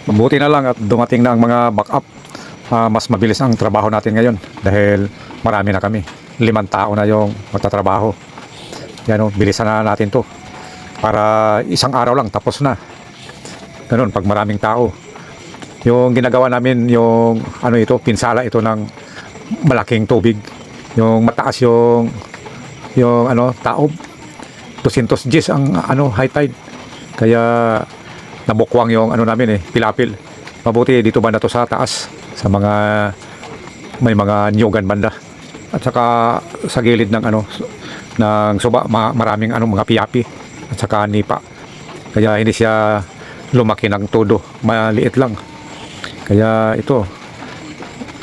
Mabuti na lang at dumating na ang mga backup. Mas mabilis ang trabaho natin ngayon dahil marami na kami. 5 tao na yung magtatrabaho. Yan o, bilisan na natin to. Para isang araw lang tapos na. Ganun, pag maraming tao. Yung ginagawa namin, yung ano ito, pinsala ito ng malaking tubig. Yung mataas yung ano, taob. 200 Gs ang ano, high tide. Kaya nabukwang yung ano namin pilapil. Mabuti dito banda to sa taas, sa mga may mga niyugan banda. At saka sa gilid ng ano ng suba, maraming ano mga piyapi at saka nipa. Kaya hindi siya lumaki ng todo, maliit lang. Kaya ito,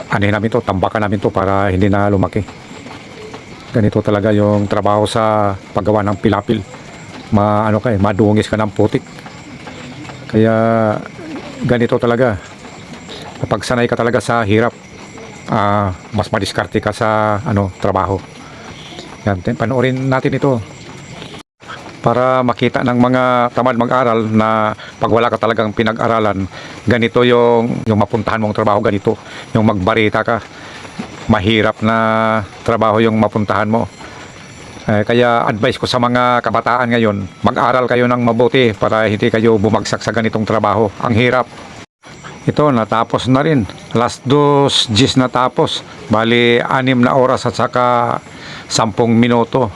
ano namin to, tambakan namin to para hindi na lumaki. Ganito talaga yung trabaho sa paggawa ng pilapil. Madungis ka ng putik. Kaya ganito talaga. Kapag sanay ka talaga sa hirap, mas madiskarte ka sa trabaho. Yan, panoorin natin ito para makita ng mga tamad mag-aral na pag wala ka talagang pinag-aralan, ganito yung mapuntahan mong trabaho, ganito yung magbarita ka. Mahirap na trabaho yung mapuntahan mo. Kaya advice ko sa mga kabataan ngayon, mag-aral kayo ng mabuti para hindi kayo bumagsak sa ganitong trabaho. Ang hirap. Ito, natapos na rin. Last 2 Gs natapos. Bali, 6 na oras at saka 10 minuto.